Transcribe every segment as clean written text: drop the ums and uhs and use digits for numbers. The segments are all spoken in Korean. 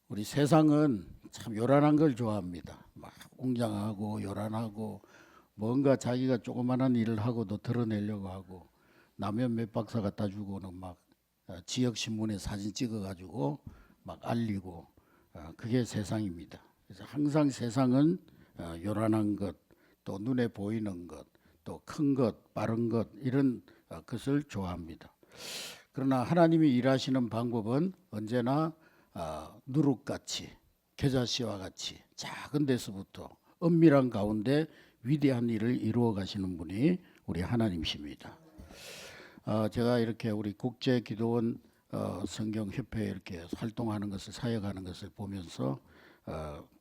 우리 세상은 참 요란한 걸 좋아합니다. 막 웅장하고 요란하고 뭔가 자기가 조그마한 일을 하고도 드러내려고 하고 라면 몇 박스 갖다 주고는 막 지역 신문에 사진 찍어가지고 막 알리고 그게 세상입니다. 그래서 항상 세상은 요란한 것, 또 눈에 보이는 것, 또 큰 것, 빠른 것 이런 것을 좋아합니다. 그러나 하나님이 일하시는 방법은 언제나 누룩같이 겨자씨와 같이 작은 데서부터 은밀한 가운데 위대한 일을 이루어 가시는 분이 우리 하나님이십니다. 제가 이렇게 우리 국제기도원 성경협회에 이렇게 활동하는 것을 사역하는 것을 보면서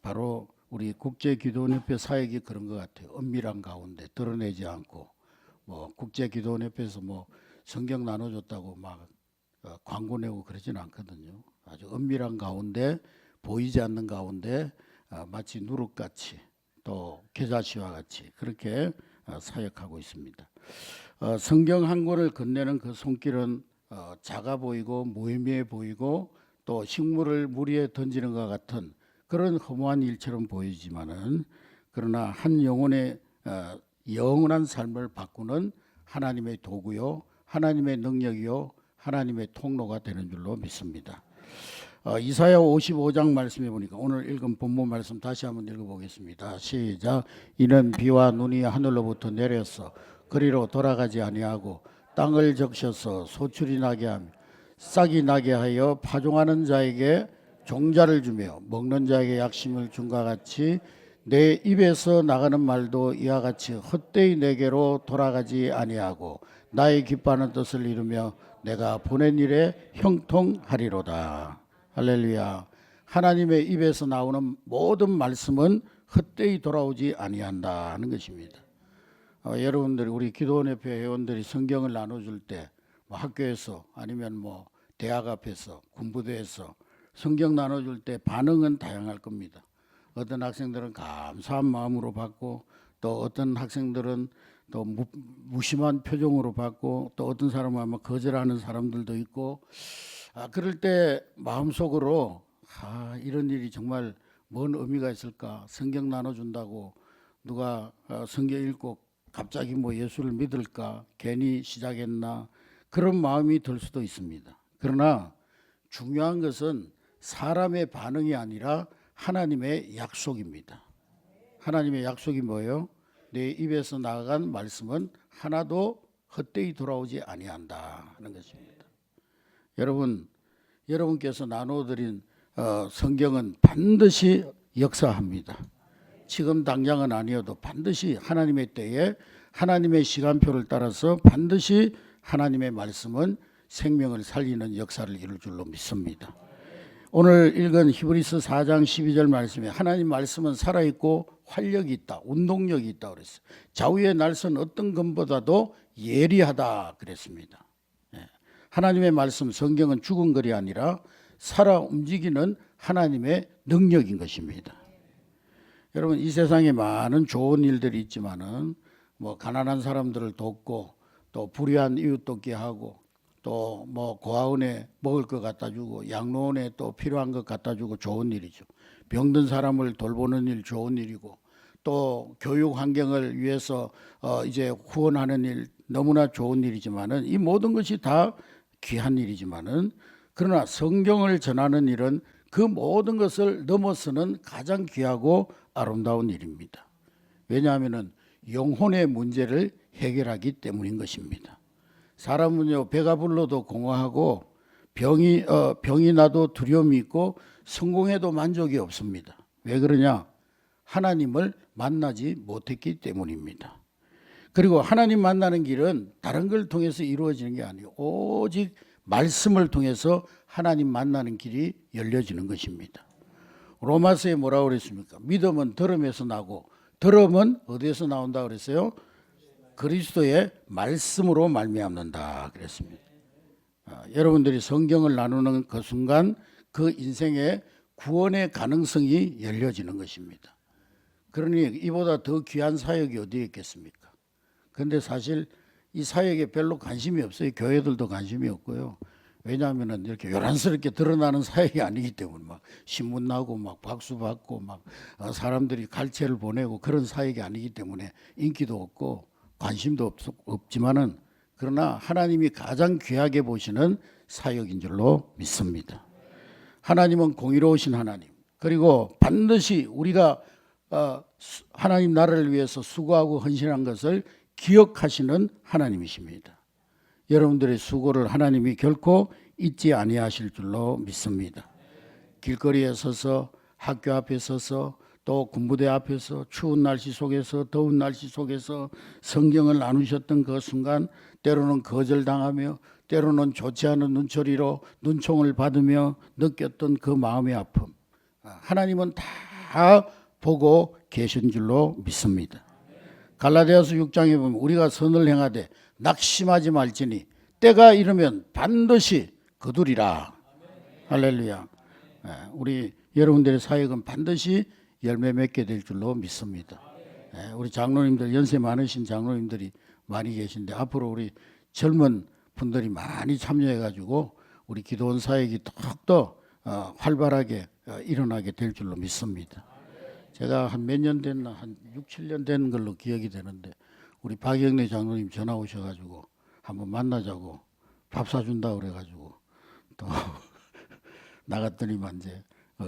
바로 우리 국제기도원협회 사역이 그런 것 같아요. 은밀한 가운데 드러내지 않고 뭐 국제기도원협회에서 뭐 성경 나눠줬다고 막 광고 내고 그러진 않거든요. 아주 은밀한 가운데 보이지 않는 가운데 마치 누룩같이 또 겨자씨와 같이 그렇게 사역하고 있습니다. 성경 한 권을 건네는 그 손길은 작아 보이고 무의미해 보이고 또 식물을 물 위에 던지는 것 같은 그런 허무한 일처럼 보이지만은 그러나 한 영혼의 영원한 삶을 바꾸는 하나님의 도구요, 하나님의 능력이요, 하나님의 통로가 되는 줄로 믿습니다. 이사야 55장 말씀해 보니까 오늘 읽은 본문 말씀 다시 한번 읽어보겠습니다. 시작. 이는 비와 눈이 하늘로부터 내려서 그리로 돌아가지 아니하고 땅을 적셔서 소출이 나게 하며 싹이 나게 하여 파종하는 자에게 종자를 주며 먹는 자에게 약심을 준과 같이 내 입에서 나가는 말도 이와 같이 헛되이 내게로 돌아가지 아니하고 나의 기뻐하는 뜻을 이루며 내가 보낸 일에 형통하리로다. 할렐루야. 하나님의 입에서 나오는 모든 말씀은 헛되이 돌아오지 아니한다는 것입니다. 여러분들이 우리 기도원협회 회원들이 성경을 나눠줄 때 뭐 학교에서 아니면 뭐 대학 앞에서 군부대에서 성경 나눠줄 때 반응은 다양할 겁니다. 어떤 학생들은 감사한 마음으로 받고 또 어떤 학생들은 또 무심한 표정으로 받고 또 어떤 사람은 아마 거절하는 사람들도 있고 그럴 때 마음속으로 이런 일이 정말 뭔 의미가 있을까. 성경 나눠준다고 누가 성경 읽고 갑자기 뭐 예수를 믿을까 괜히 시작했나 그런 마음이 들 수도 있습니다. 그러나 중요한 것은 사람의 반응이 아니라 하나님의 약속입니다. 하나님의 약속이 뭐예요? 내 입에서 나간 말씀은 하나도 헛되이 돌아오지 아니한다는 것입니다. 여러분께서 나눠드린 성경은 반드시 역사합니다. 지금 당장은 아니어도 반드시 하나님의 때에 하나님의 시간표를 따라서 반드시 하나님의 말씀은 생명을 살리는 역사를 이룰 줄로 믿습니다. 오늘 읽은 히브리서 4장 12절 말씀에 하나님 말씀은 살아있고 활력이 있다, 운동력이 있다 그랬어요. 좌우의 날선 어떤 것보다도 예리하다 그랬습니다. 하나님의 말씀 성경은 죽은 글이 아니라 살아 움직이는 하나님의 능력인 것입니다. 여러분 이 세상에 많은 좋은 일들이 있지만은 뭐 가난한 사람들을 돕고 또 불의한 이웃 돕기 하고 또 뭐 고아원에 먹을 것 갖다 주고 양로원에 또 필요한 것 갖다 주고 좋은 일이죠. 병든 사람을 돌보는 일 좋은 일이고 또 교육 환경을 위해서 이제 후원하는 일 너무나 좋은 일이지만은 이 모든 것이 다 귀한 일이지만은 그러나 성경을 전하는 일은 그 모든 것을 넘어서는 가장 귀하고 아름다운 일입니다. 왜냐하면은 영혼의 문제를 해결하기 때문인 것입니다. 사람은요 배가 불러도 공허하고 병이 나도 두려움이 있고 성공해도 만족이 없습니다. 왜 그러냐? 하나님을 만나지 못했기 때문입니다. 그리고 하나님 만나는 길은 다른 걸 통해서 이루어지는 게 아니에요. 오직 말씀을 통해서 하나님 만나는 길이 열려지는 것입니다. 로마서에 뭐라고 그랬습니까? 믿음은 들음에서 나고 들음은 어디에서 나온다 그랬어요? 그리스도의 말씀으로 말미암는다 그랬습니다. 여러분들이 성경을 나누는 그 순간 그 인생의 구원의 가능성이 열려지는 것입니다. 그러니 이보다 더 귀한 사역이 어디에 있겠습니까? 그런데 사실 이 사역에 별로 관심이 없어요. 교회들도 관심이 없고요. 왜냐하면은 이렇게 요란스럽게 드러나는 사역이 아니기 때문에 막 신문 나고 막 박수 받고 막 사람들이 갈채를 보내고 그런 사역이 아니기 때문에 인기도 없고 관심도 없지만은 그러나 하나님이 가장 귀하게 보시는 사역인 줄로 믿습니다. 하나님은 공의로우신 하나님, 그리고 반드시 우리가 하나님 나라를 위해서 수고하고 헌신한 것을 기억하시는 하나님이십니다. 여러분들의 수고를 하나님이 결코 잊지 아니하실 줄로 믿습니다. 길거리에 서서, 학교 앞에 서서, 또 군부대 앞에서 추운 날씨 속에서, 더운 날씨 속에서 성경을 나누셨던 그 순간, 때로는 거절당하며 때로는 좋지 않은 눈초리로 눈총을 받으며 느꼈던 그 마음의 아픔, 하나님은 다 보고 계신 줄로 믿습니다. 갈라디아서 6장에 보면 우리가 선을 행하되 낙심하지 말지니 때가 이르면 반드시 거두리라. 할렐루야. 우리 여러분들의 사역은 반드시 열매 맺게 될 줄로 믿습니다. 우리 장로님들, 연세 많으신 장로님들이 많이 계신데 앞으로 우리 젊은 분들이 많이 참여해 가지고 우리 기도원 사역이 더욱더 활발하게 일어나게 될 줄로 믿습니다. 제가 한 몇 년 됐나, 한 6, 7년 된 걸로 기억이 되는데 우리 박영래 장로님 전화 오셔가지고 한번 만나자고 밥 사준다 그래가지고 또 나갔더니만 이제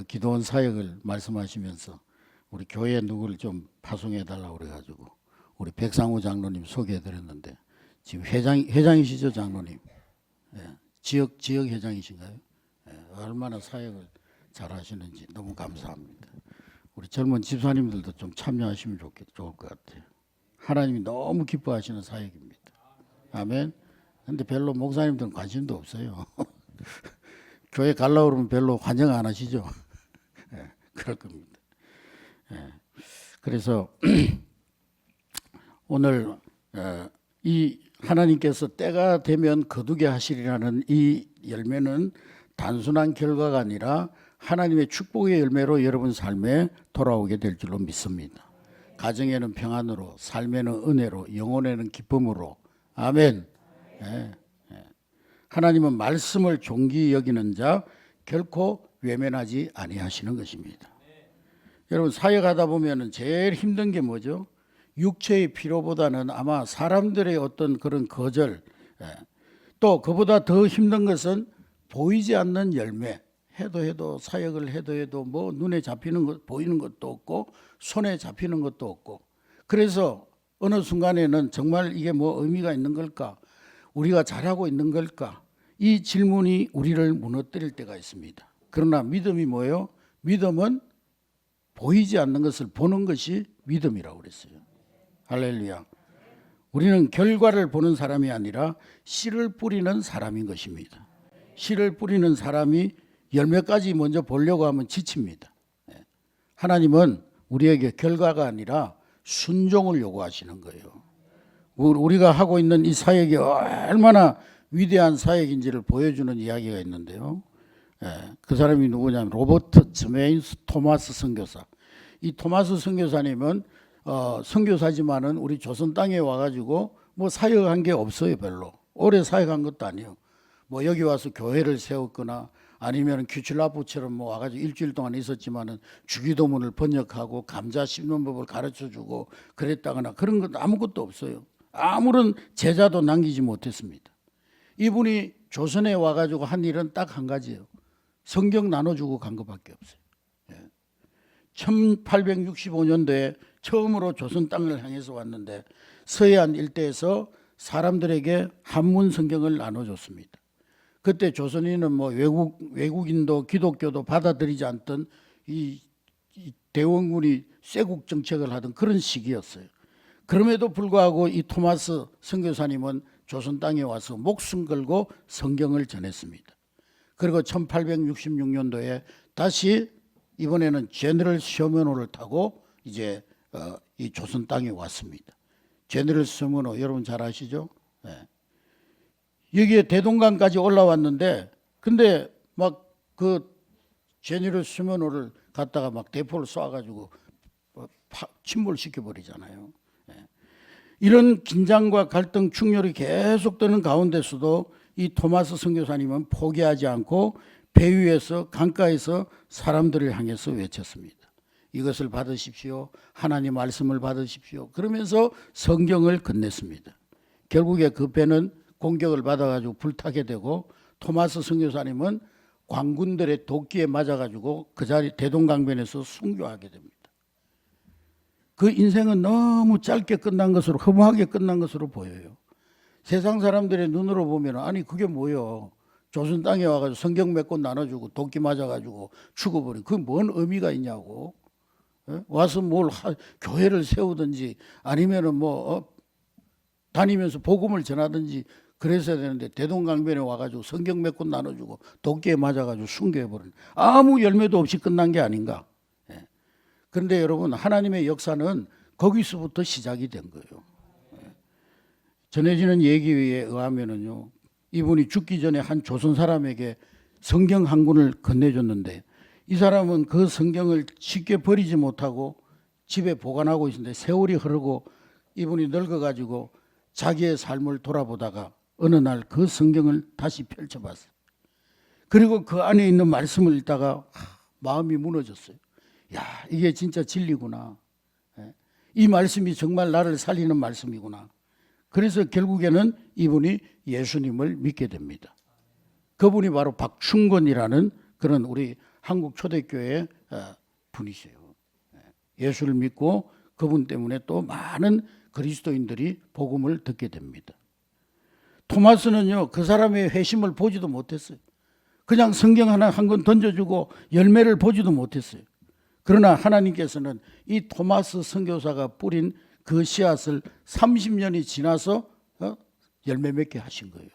기도원 사역을 말씀하시면서 우리 교회 누구를 좀 파송해 달라고 그래가지고 우리 백상호 장로님 소개해드렸는데 지금 회장이시죠, 장로님? 지역 회장이신가요? 얼마나 사역을 잘하시는지 너무 감사합니다. 우리 젊은 집사님들도 좀 참여하시면 좋을 것 같아요. 하나님이 너무 기뻐하시는 사역입니다. 아멘. 근데 별로 목사님들은 관심도 없어요. 교회 가려고 그러면 별로 환영 안 하시죠. 그럴 겁니다. 그래서 오늘 이 하나님께서 때가 되면 거두게 하시리라는 이 열매는 단순한 결과가 아니라 하나님의 축복의 열매로 여러분 삶에 돌아오게 될 줄로 믿습니다. 가정에는 평안으로, 삶에는 은혜로, 영혼에는 기쁨으로. 아멘. 하나님은 말씀을 존귀히 여기는 자 결코 외면하지 아니하시는 것입니다. 여러분 사역하다 보면은 제일 힘든 게 뭐죠? 육체의 피로보다는 아마 사람들의 어떤 그런 거절, 또 그보다 더 힘든 것은 보이지 않는 열매. 해도 사역을 해도 뭐 눈에 잡히는 것, 보이는 것도 없고 손에 잡히는 것도 없고, 그래서 어느 순간에는 정말 이게 뭐 의미가 있는 걸까? 우리가 잘하고 있는 걸까? 이 질문이 우리를 무너뜨릴 때가 있습니다. 그러나 믿음이 뭐예요? 믿음은 보이지 않는 것을 보는 것이 믿음이라고 그랬어요. 할렐루야. 우리는 결과를 보는 사람이 아니라 씨를 뿌리는 사람인 것입니다. 씨를 뿌리는 사람이 열매까지 먼저 보려고 하면 지칩니다. 하나님은 우리에게 결과가 아니라 순종을 요구하시는 거예요. 우리가 하고 있는 이 사역이 얼마나 위대한 사역인지를 보여주는 이야기가 있는데요. 그 사람이 누구냐면 로버트 즈메인스 토마스 선교사. 이 토마스 선교사님은 선교사지만은 우리 조선 땅에 와가지고 뭐 사역한 게 없어요. 별로 오래 사역한 것도 아니에요. 뭐 여기 와서 교회를 세웠거나 아니면 규칠라프처럼 뭐 와가지고 일주일 동안 있었지만은 주기도문을 번역하고 감자 씹는 법을 가르쳐주고 그랬다거나 그런 것 아무것도 없어요. 아무런 제자도 남기지 못했습니다. 이분이 조선에 와가지고 한 일은 딱 한 가지예요. 성경 나눠주고 간 것밖에 없어요. 1865년도에 처음으로 조선 땅을 향해서 왔는데 서해안 일대에서 사람들에게 한문 성경을 나눠줬습니다. 그때 조선인은 뭐 외국인도 기독교도 받아들이지 않던 이 대원군이 쇄국 정책을 하던 그런 시기였어요. 그럼에도 불구하고 이 토마스 선교사님은 조선 땅에 와서 목숨 걸고 성경을 전했습니다. 그리고 1866년도에 다시 이번에는 제너럴 셔먼호를 타고 이제 이 조선 땅에 왔습니다. 제너럴 셔먼호 여러분 잘 아시죠? 여기에 대동강까지 올라왔는데 근데 막 그 제너럴 셔먼호를 갖다가 막 대포를 쏴가지고 침몰시켜 버리잖아요. 이런 긴장과 갈등 충돌이 계속되는 가운데서도 이 토마스 선교사님은 포기하지 않고 배 위에서 강가에서 사람들을 향해서 외쳤습니다. 이것을 받으십시오. 하나님 말씀을 받으십시오. 그러면서 성경을 건넸습니다. 결국에 그 배는 공격을 받아가지고 불타게 되고 토마스 선교사님은 광군들의 도끼에 맞아가지고 그 자리 대동강변에서 순교하게 됩니다. 그 인생은 너무 짧게 끝난 것으로, 허무하게 끝난 것으로 보여요. 세상 사람들의 눈으로 보면 아니 그게 뭐요? 조선 땅에 와가지고 성경 몇 권 나눠주고 도끼 맞아가지고 죽어버린 그게 뭔 의미가 있냐고. 와서 교회를 세우든지 아니면은 다니면서 복음을 전하든지 그랬어야 되는데 대동강변에 와가지고 성경 몇 권 나눠주고 도끼에 맞아가지고 순교해버린 아무 열매도 없이 끝난 게 아닌가. 그런데 여러분 하나님의 역사는 거기서부터 시작이 된 거예요. 전해지는 얘기에 의하면은요, 이분이 죽기 전에 한 조선 사람에게 성경 한 권을 건네줬는데 이 사람은 그 성경을 쉽게 버리지 못하고 집에 보관하고 있는데 세월이 흐르고 이분이 늙어가지고 자기의 삶을 돌아보다가 어느 날 그 성경을 다시 펼쳐봤어요. 그리고 그 안에 있는 말씀을 읽다가 마음이 무너졌어요. 야, 이게 진짜 진리구나. 이 말씀이 정말 나를 살리는 말씀이구나. 그래서 결국에는 이분이 예수님을 믿게 됩니다. 그분이 바로 박충건이라는 그런 우리 한국 초대교회 분이세요. 예수를 믿고 그분 때문에 또 많은 그리스도인들이 복음을 듣게 됩니다. 토마스는요, 그 사람의 회심을 보지도 못했어요. 그냥 성경 한 권 던져주고 열매를 보지도 못했어요. 그러나 하나님께서는 이 토마스 선교사가 뿌린 그 씨앗을 30년이 지나서 열매 맺게 하신 거예요.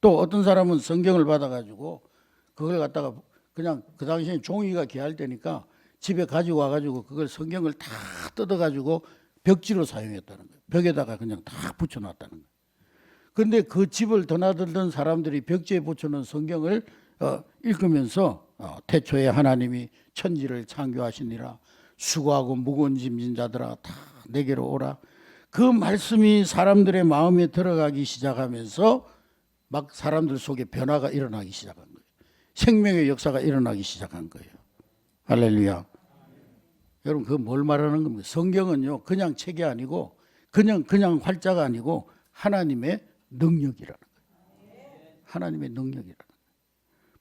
또 어떤 사람은 성경을 받아가지고 그걸 갖다가 그냥 그 당시에 종이가 귀할 때니까 집에 가지고 와가지고 그걸 성경을 다 뜯어가지고 벽지로 사용했다는 거예요. 벽에다가 그냥 다 붙여놨다는 거예요. 그런데 그 집을 드나들던 사람들이 벽지에 붙여놓은 성경을 읽으면서 태초에 하나님이 천지를 창조하시니라 수고하고 무거운 짐진 자들아 다 내게로 오라. 그 말씀이 사람들의 마음에 들어가기 시작하면서 막 사람들 속에 변화가 일어나기 시작한 거예요. 생명의 역사가 일어나기 시작한 거예요. 할렐루야. 여러분 그거 뭘 말하는 겁니까? 성경은요 그냥 책이 아니고 그냥 활자가 아니고 하나님의 능력이라는 거예요. 하나님의 능력이라는 거예요.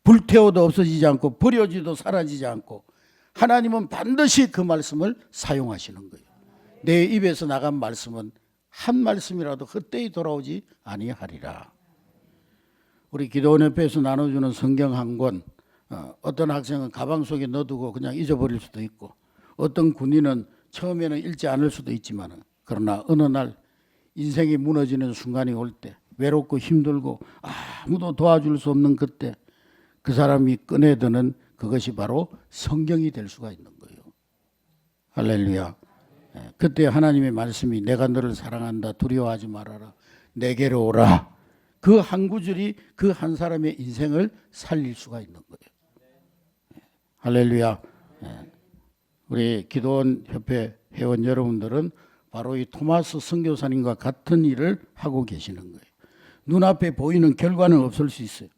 불태워도 없어지지 않고 버려지도 사라지지 않고 하나님은 반드시 그 말씀을 사용하시는 거예요. 내 입에서 나간 말씀은 한 말씀이라도 헛되이 돌아오지 아니하리라. 우리 기도원협회에서 나눠주는 성경 한 권, 어떤 학생은 가방 속에 넣어두고 그냥 잊어버릴 수도 있고 어떤 군인은 처음에는 읽지 않을 수도 있지만 그러나 어느 날 인생이 무너지는 순간이 올 때 외롭고 힘들고 아무도 도와줄 수 없는 그때 그 사람이 꺼내드는 그것이 바로 성경이 될 수가 있는 거예요. 할렐루야. 그때 하나님의 말씀이 내가 너를 사랑한다 두려워하지 말아라 내게로 오라. 그 한 구절이 그 한 사람의 인생을 살릴 수가 있는 거예요. 할렐루야. 우리 기도원 협회 회원 여러분들은 바로 이 토마스 선교사님과 같은 일을 하고 계시는 거예요. 눈앞에 보이는 결과는 없을 수 있어요.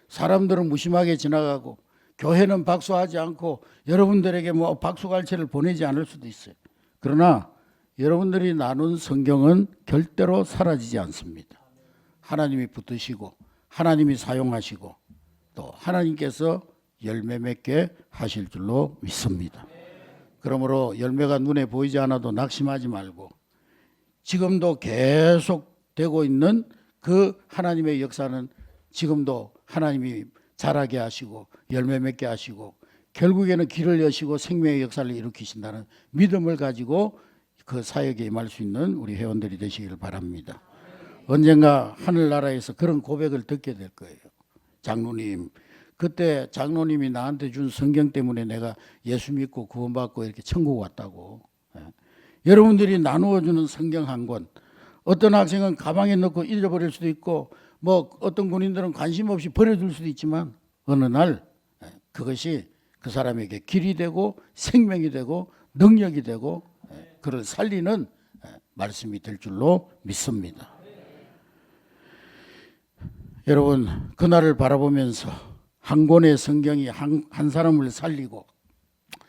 사람들은 무심하게 지나가고 교회는 박수하지 않고 여러분들에게 박수갈채를 보내지 않을 수도 있어요. 그러나 여러분들이 나눈 성경은 절대로 사라지지 않습니다. 하나님이 붙드시고 하나님이 사용하시고 또 하나님께서 열매 맺게 하실 줄로 믿습니다. 그러므로 열매가 눈에 보이지 않아도 낙심하지 말고 지금도 계속 되고 있는 그 하나님의 역사는 지금도 하나님이 자라게 하시고 열매 맺게 하시고 결국에는 길을 여시고 생명의 역사를 일으키신다는 믿음을 가지고 그 사역에 임할 수 있는 우리 회원들이 되시길 바랍니다. 언젠가 하늘나라에서 그런 고백을 듣게 될 거예요. 장로님, 그때 장로님이 나한테 준 성경 때문에 내가 예수 믿고 구원받고 이렇게 천국 왔다고. 여러분들이 나누어주는 성경 한 권, 어떤 학생은 가방에 넣고 잊어버릴 수도 있고 어떤 군인들은 관심 없이 버려둘 수도 있지만 어느 날 그것이 그 사람에게 길이 되고 생명이 되고 능력이 되고 그를 살리는 말씀이 될 줄로 믿습니다. 여러분 그날을 바라보면서 한 권의 성경이 한 사람을 살리고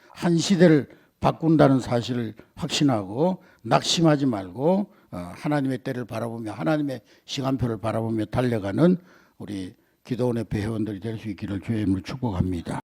한 시대를 바꾼다는 사실을 확신하고 낙심하지 말고 하나님의 때를 바라보며 하나님의 시간표를 바라보며 달려가는 우리 기도원의 회원들이 될 수 있기를 주의 이름으로 축복합니다.